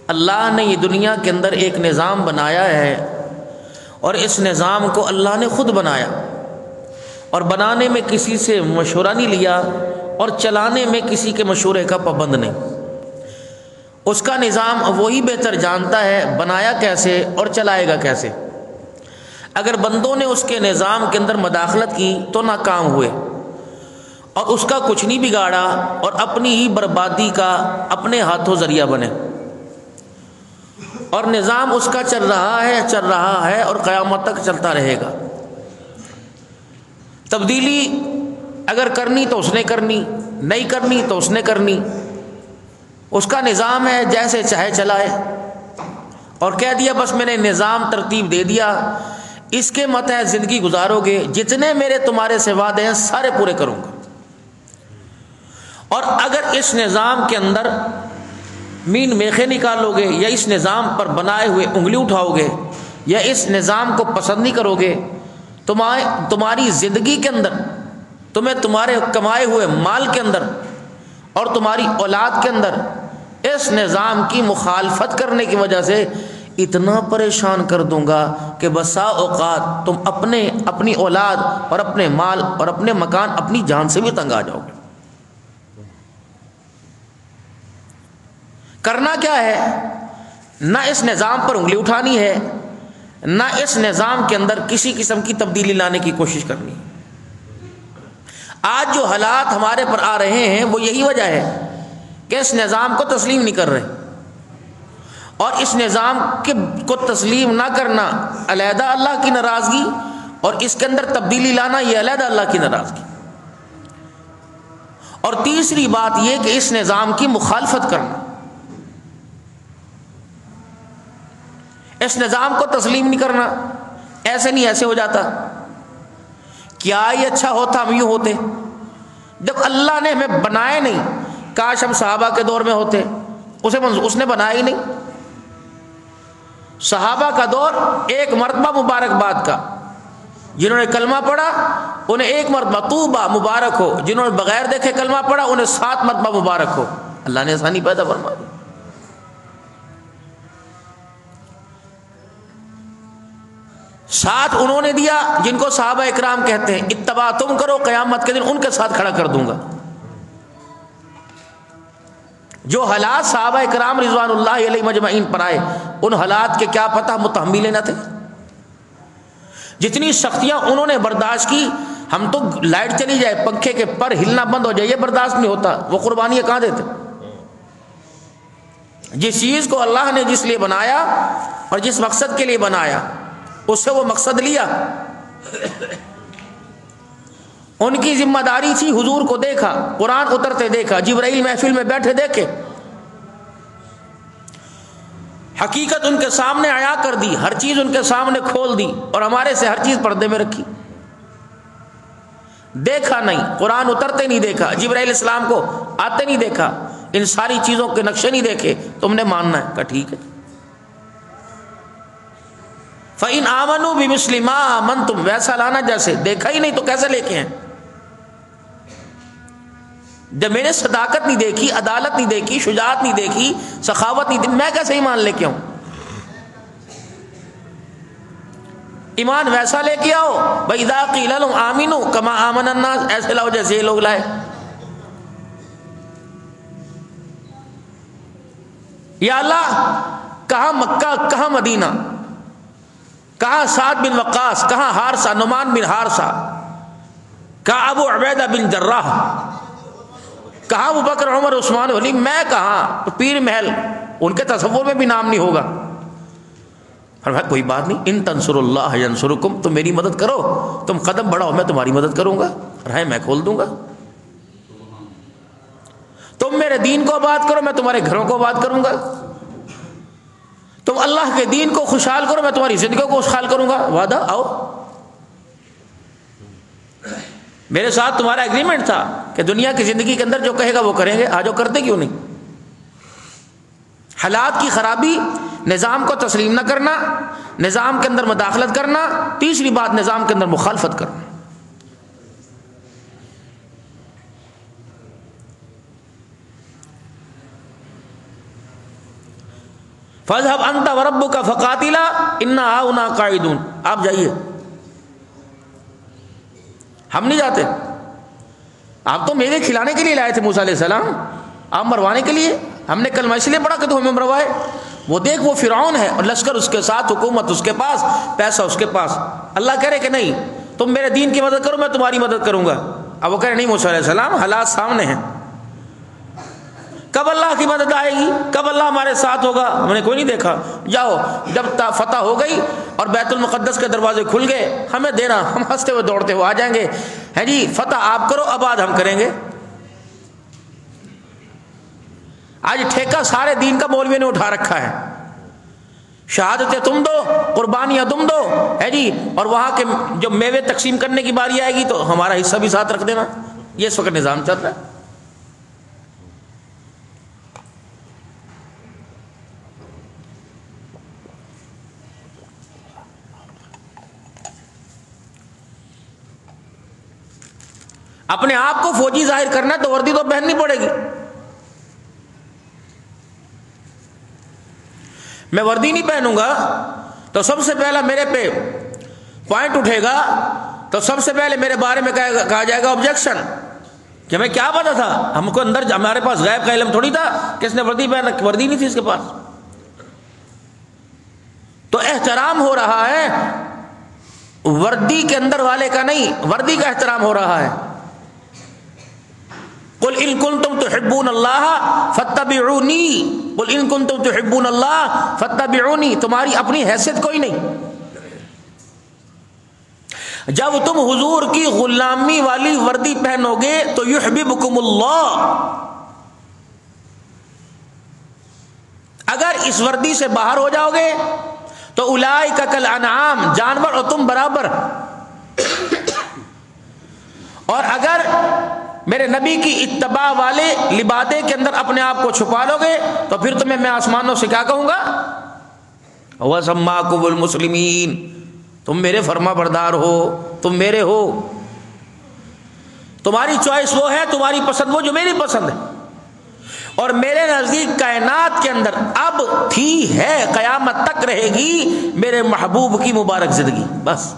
اللہ نے یہ دنیا کے اندر ایک نظام بنایا ہے، اور اس نظام کو اللہ نے خود بنایا، اور بنانے میں کسی سے مشورہ نہیں لیا، اور چلانے میں کسی کے مشورے کا پابند نہیں۔ اس کا نظام وہی بہتر جانتا ہے بنایا کیسے اور چلائے گا کیسے۔ اگر بندوں نے اس کے نظام کے اندر مداخلت کی تو ناکام ہوئے، اور اس کا کچھ نہیں بگاڑا، اور اپنی ہی بربادی کا اپنے ہاتھوں ذریعہ بنے۔ اور نظام اس کا چل رہا ہے اور قیامت تک چلتا رہے گا۔ تبدیلی اگر کرنی تو اس نے کرنی، نہیں کرنی تو اس نے کرنی۔ اس کا نظام ہے، جیسے چاہے چلائے، اور کہہ دیا بس میں نے نظام ترتیب دے دیا، اس کے متحد زندگی گزارو گے، جتنے میرے تمہارے سے وعدے ہیں سارے پورے کروں گا۔ اور اگر اس نظام کے اندر مین میخے نکالو گے، یا اس نظام پر بنائے ہوئے انگلی اٹھاؤ گے، یا اس نظام کو پسند نہیں کرو گے، تمہاری زندگی کے اندر، تمہیں تمہارے کمائے ہوئے مال کے اندر اور تمہاری اولاد کے اندر اس نظام کی مخالفت کرنے کی وجہ سے اتنا پریشان کر دوں گا کہ بسا اوقات تم اپنی اولاد اور اپنے مال اور اپنے مکان، اپنی جان سے بھی تنگ آ جاؤ گے۔ کرنا کیا ہے؟ نہ اس نظام پر انگلی اٹھانی ہے، نہ اس نظام کے اندر کسی قسم کی تبدیلی لانے کی کوشش کرنی۔ آج جو حالات ہمارے پر آ رہے ہیں وہ یہی وجہ ہے کہ اس نظام کو تسلیم نہیں کر رہے، اور اس نظام کو تسلیم نہ کرنا علیحدہ اللہ کی ناراضگی، اور اس کے اندر تبدیلی لانا یہ علیحدہ اللہ کی ناراضگی۔ اور تیسری بات یہ کہ اس نظام کی مخالفت کرنا، اس نظام کو تسلیم نہیں کرنا، ایسے نہیں ایسے ہو جاتا، کیا یہ اچھا ہوتا ہم یوں ہوتے، جب اللہ نے ہمیں بنائے نہیں، کاش ہم صحابہ کے دور میں ہوتے، اس نے بنایا ہی نہیں۔ صحابہ کا دور ایک مرتبہ مبارکباد کا، جنہوں نے کلمہ پڑھا انہیں ایک مرتبہ طوبہ مبارک ہو، جنہوں نے بغیر دیکھے کلمہ پڑھا انہیں 7 مرتبہ مبارک ہو۔ اللہ نے آسانی پیدا فرما دی۔ ساتھ انہوں نے دیا جن کو صحابہ اکرام کہتے ہیں، اتباع تم کرو، قیامت کے دن ان کے ساتھ کھڑا کر دوں گا۔ جو حالات صحابہ اکرام رضوان اللہ علیہ مجمعین پر آئے، ان حالات کے کیا پتہ متحمل نہ تھے؟ جتنی سختیاں انہوں نے برداشت کی، ہم تو لائٹ چلی جائے، پنکھے کے پر ہلنا بند ہو جائے یہ برداشت نہیں ہوتا، وہ قربانیاں کہاں دیتے؟ جس چیز کو اللہ نے جس لیے بنایا اور جس مقصد کے لیے بنایا، اس سے وہ مقصد لیا۔ ان کی ذمہ داری تھی، حضور کو دیکھا، قرآن اترتے دیکھا، جبرائیل محفل میں بیٹھے دیکھے، حقیقت ان کے سامنے عیا کر دی، ہر چیز ان کے سامنے کھول دی، اور ہمارے سے ہر چیز پردے میں رکھی۔ دیکھا نہیں، قرآن اترتے نہیں دیکھا، جبرائیل السلام کو آتے نہیں دیکھا، ان ساری چیزوں کے نقشے نہیں دیکھے، تم نے ماننا ہے؟ کہا ٹھیک ہے۔ فَإِنْ آمَنُوا بِمِثْلِ مَا آمَنْتُمْ، ویسا لانا جیسے دیکھا ہی نہیں تو کیسے لے کے ہیں؟ جب میں نے صداقت نہیں دیکھی، عدالت نہیں دیکھی، شجاعت نہیں دیکھی، سخاوت نہیں دیکھی، میں کیسے ایمان لے کے آؤں؟ ایمان ویسا لے کے آؤ، وَإِذَا قِيلَ لَهُمْ آمِنُوا كَمَا آمَنَ النَّاسُ، ایسے لاؤ جیسے یہ لوگ لائے۔ یا اللہ، کہاں مکہ، کہاں مدینہ، کہاں سعد بن وقاص، کہاں حارثہ، نعمان بن حارثہ، کہاں ابو عبیدہ بن جراح، کہاں ابو بکر عمر عثمان علی، میں کہاں؟ تو پیر محل، ان کے تصور میں بھی نام نہیں ہوگا۔ فرمایا کوئی بات نہیں، ان تنصر اللہ ینصرکم، تم میری مدد کرو، تم قدم بڑھاؤ میں تمہاری مدد کروں گا، راہیں میں کھول دوں گا۔ تم میرے دین کو آباد کرو، میں تمہارے گھروں کو آباد کروں گا۔ تم اللہ کے دین کو خوشحال کرو، میں تمہاری زندگی کو خوشحال کروں گا۔ وعدہ، آؤ، میرے ساتھ تمہارا ایگریمنٹ تھا کہ دنیا کی زندگی کے اندر جو کہے گا وہ کریں گے، آجو، کرتے کیوں نہیں؟ حالات کی خرابی، نظام کو تسلیم نہ کرنا، نظام کے اندر مداخلت کرنا، تیسری بات نظام کے اندر مخالفت کرنا۔ فاذهب انت وربك فقاتلا انا هاهنا قاعدون. آپ جائیے. ہم نہیں جاتے. آپ تو میوے کھلانے کے لیے لائے تھے موسیٰ علیہ السلام, آپ مروانے کے لیے. ہم نے کلمہ اس لیے پڑھا کہ تو ہمیں مروائے. وہ دیکھ وہ فرعون ہے اور لشکر اس کے ساتھ, حکومت اس کے پاس, پیسہ اس کے پاس. اللہ کہہ رہے کہ نہیں تم میرے دین کی مدد کرو, میں تمہاری مدد کروں گا. اب وہ کہہ رہے نہیں موسیٰ علیہ السلام, حالات سامنے ہیں, کب اللہ کی مدد آئے گی, کب اللہ ہمارے ساتھ ہوگا, ہم نے کوئی نہیں دیکھا. جاؤ, جب فتح ہو گئی اور بیت المقدس کے دروازے کھل گئے, ہمیں دینا, ہم ہنستے ہوئے دوڑتے ہوئے آ جائیں گے. ہے جی فتح آپ کرو, آباد ہم کریں گے. آج ٹھیکہ سارے دین کا مولوی نے اٹھا رکھا ہے. شہادتیں تم دو, قربانیاں تم دو, ہے جی, اور وہاں کے جو میوے تقسیم کرنے کی باری آئے گی تو ہمارا حصہ بھی ساتھ رکھ دینا. یہ اس وقت نظام چل رہا ہے. اپنے آپ کو فوجی ظاہر کرنا ہے تو وردی تو پہننی پڑے گی. میں وردی نہیں پہنوں گا تو سب سے پہلا میرے پہ پوائنٹ اٹھے گا, تو سب سے پہلے میرے بارے میں کہا جائے گا آبجیکشن, کہ ہمیں کیا پتا تھا, ہم کو اندر ہمارے پاس غیب کا علم تھوڑی تھا, کس نے وردی پہنا, وردی نہیں تھی اس کے پاس. تو احترام ہو رہا ہے وردی کے اندر والے کا نہیں, وردی کا احترام ہو رہا ہے. قل ان کنتم تحبون اللہ فاتبعونی, قل ان کنتم تحبون اللہ فاتبعونی. تمہاری اپنی حیثیت کوئی نہیں. جب تم حضور کی غلامی والی وردی پہنو گے تو یحببکم اللہ. اگر اس وردی سے باہر ہو جاؤ گے تو اولئک کالانعام, جانور اور تم برابر. اور اگر میرے نبی کی اتباع والے لبادے کے اندر اپنے آپ کو چھپا لو گے تو پھر تمہیں میں آسمانوں سے کیا کہوں گا, وَسَمَّاكُمُ الْمُسْلِمِينَ, تم میرے فرما بردار ہو, تم میرے ہو. تمہاری چوائس وہ ہے, تمہاری پسند وہ جو میری پسند ہے. اور میرے نزدیک کائنات کے اندر اب تھی, ہے, قیامت تک رہے گی میرے محبوب کی مبارک زندگی. بس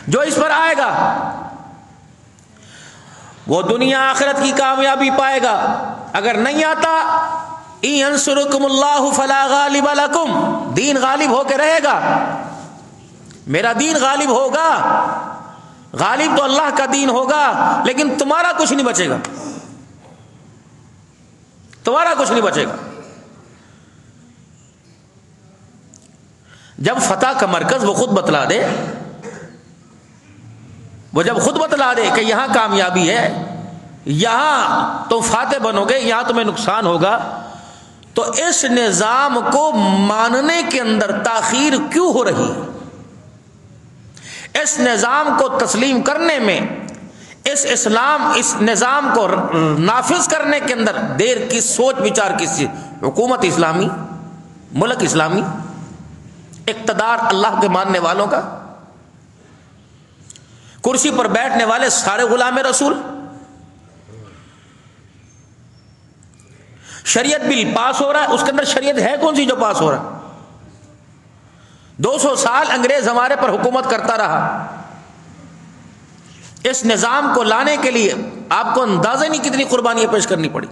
جو اس پر آئے گا وہ دنیا آخرت کی کامیابی پائے گا. اگر نہیں آتا, ان ینصرکم اللہ فلا غالب لکم, دین غالب ہو کے رہے گا, میرا دین غالب ہوگا. غالب تو اللہ کا دین ہوگا, لیکن تمہارا کچھ نہیں بچے گا, تمہارا کچھ نہیں بچے گا. جب فتح کا مرکز وہ خود بتلا دے, وہ جب خود بتلا دے کہ یہاں کامیابی ہے, یہاں تم فاتح بنو گے, یہاں تمہیں نقصان ہوگا, تو اس نظام کو ماننے کے اندر تاخیر کیوں ہو رہی ہے؟ اس نظام کو تسلیم کرنے میں, اس نظام کو نافذ کرنے کے اندر دیر کی, سوچ وچار کس چیز؟ حکومت اسلامی, ملک اسلامی, اقتدار اللہ کے ماننے والوں کا, کرسی پر بیٹھنے والے سارے غلام رسول. شریعت بل پاس ہو رہا ہے, اس کے اندر شریعت ہے کون سی جو پاس ہو رہا ہے؟ 200 سال انگریز ہمارے پر حکومت کرتا رہا. اس نظام کو لانے کے لیے آپ کو اندازہ نہیں کتنی قربانیاں پیش کرنی پڑی.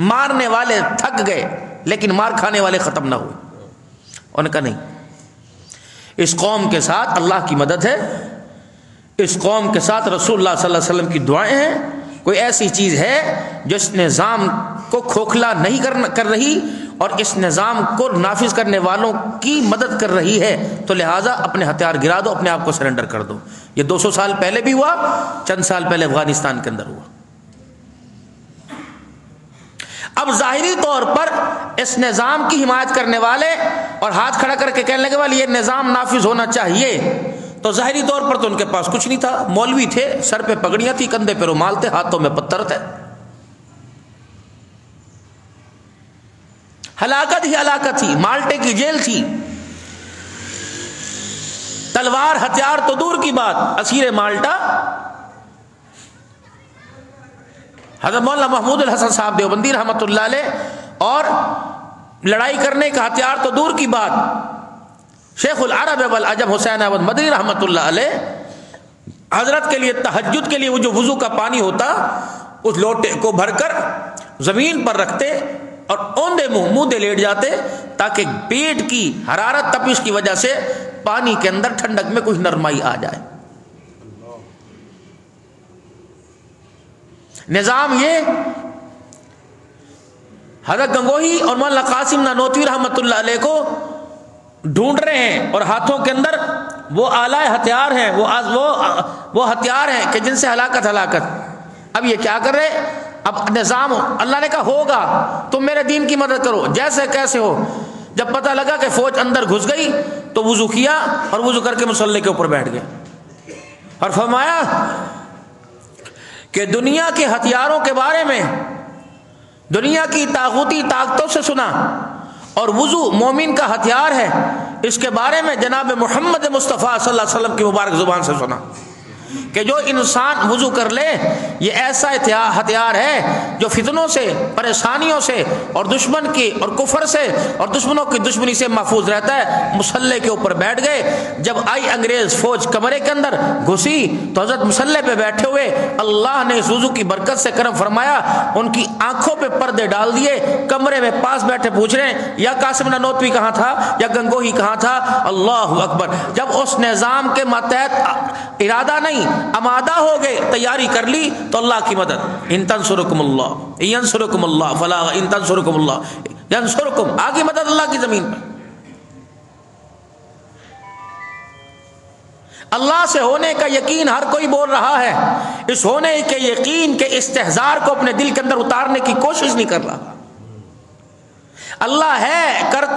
مارنے والے تھک گئے لیکن مار کھانے والے ختم نہ ہوئے. انہوں نے کہا نہیں, اس قوم کے ساتھ اللہ کی مدد ہے, اس قوم کے ساتھ رسول اللہ صلی اللہ علیہ وسلم کی دعائیں ہیں. کوئی ایسی چیز ہے جو اس نظام کو کھوکھلا نہیں کر رہی اور اس نظام کو نافذ کرنے والوں کی مدد کر رہی ہے, تو لہٰذا اپنے ہتھیار گرا دو, اپنے آپ کو سرنڈر کر دو. یہ 200 سال پہلے بھی ہوا, چند سال پہلے افغانستان کے اندر ہوا. اب ظاہری طور پر اس نظام کی حمایت کرنے والے اور ہاتھ کھڑا کر کے کہنے لگے والے یہ نظام نافذ ہونا چاہیے, تو ظاہری طور پر تو ان کے پاس کچھ نہیں تھا. مولوی تھے, سر پہ پگڑیاں تھی, کندھے پہ رومال تھے, ہاتھوں میں پتھر تھے. ہلاکت ہی ہلاکت تھی, مالٹے کی جیل تھی, تلوار ہتھیار تو دور کی بات, اسیر مالٹا. حضرت مولانا محمود الحسن صاحب دیوبندی رحمۃ اللہ علیہ اور لڑائی کرنے کا ہتھیار تو دور کی بات، شیخ العرب والعجم حسین احمد مدنی رحمۃ اللہ علیہ حضرت کے لیے تہجد کے لیے وہ جو وضو کا پانی ہوتا اس لوٹے کو بھر کر زمین پر رکھتے اور اوندے منہ دے لیٹ جاتے تاکہ پیٹ کی حرارت تپش کی وجہ سے پانی کے اندر ٹھنڈک میں کچھ نرمائی آ جائے۔ نظام یہ حضرت گنگوہی اور مولانا قاسم نانوتوی رحمۃ اللہ علیہ کو ڈھونڈ رہے ہیں، اور ہاتھوں کے اندر وہ آلہ ہتھیار ہیں، وہ ہتھیار ہیں کہ جن سے ہلاکت۔ اب یہ کیا کر رہے؟ اب نظام اللہ نے کہا ہوگا، تم میرے دین کی مدد کرو جیسے کیسے ہو۔ جب پتہ لگا کہ فوج اندر گھس گئی تو وضو کیا اور وضو کر کے مصلی کے اوپر بیٹھ گئے اور فرمایا کہ دنیا کے ہتھیاروں کے بارے میں، دنیا کی طاغوتی طاقتوں سے سنا، اور وضو مومن کا ہتھیار ہے، اس کے بارے میں جناب محمد مصطفیٰ صلی اللہ علیہ وسلم کی مبارک زبان سے سنا کہ جو انسان وضو کر لے یہ ایسا ہتھیار ہے جو فتنوں سے، پریشانیوں سے اور دشمن کی اور کفر سے اور دشمنوں کی دشمنی سے محفوظ رہتا ہے۔ مصلی کے اوپر بیٹھ گئے، جب آئی انگریز فوج کمرے کے اندر گھسی تو حضرت مصلی پہ بیٹھے ہوئے اللہ نے اس وضو کی برکت سے کرم فرمایا، ان کی آنکھوں پہ پردے ڈال دیے، کمرے میں پاس بیٹھے پوچھ رہے ہیں یا قاسم نانوتوی کہاں تھا یا گنگوہی کہاں تھا؟ اللہ اکبر۔ جب اس نظام کے ماتحت ارادہ نہیں آمادہ ہو گئے، تیاری کر لی تو اللہ کی مدد، ان تنصرکم اللہ ینصرکم اللہ فلا ان تنصرکم اللہ ینصرکم، آگے مدد اللہ کی زمین پر۔ اللہ سے ہونے کا یقین ہر کوئی بول رہا ہے، اس ہونے کے یقین کے استحضار کو اپنے دل کے اندر اتارنے کی کوشش نہیں کر رہا۔ اللہ ہے، کرتا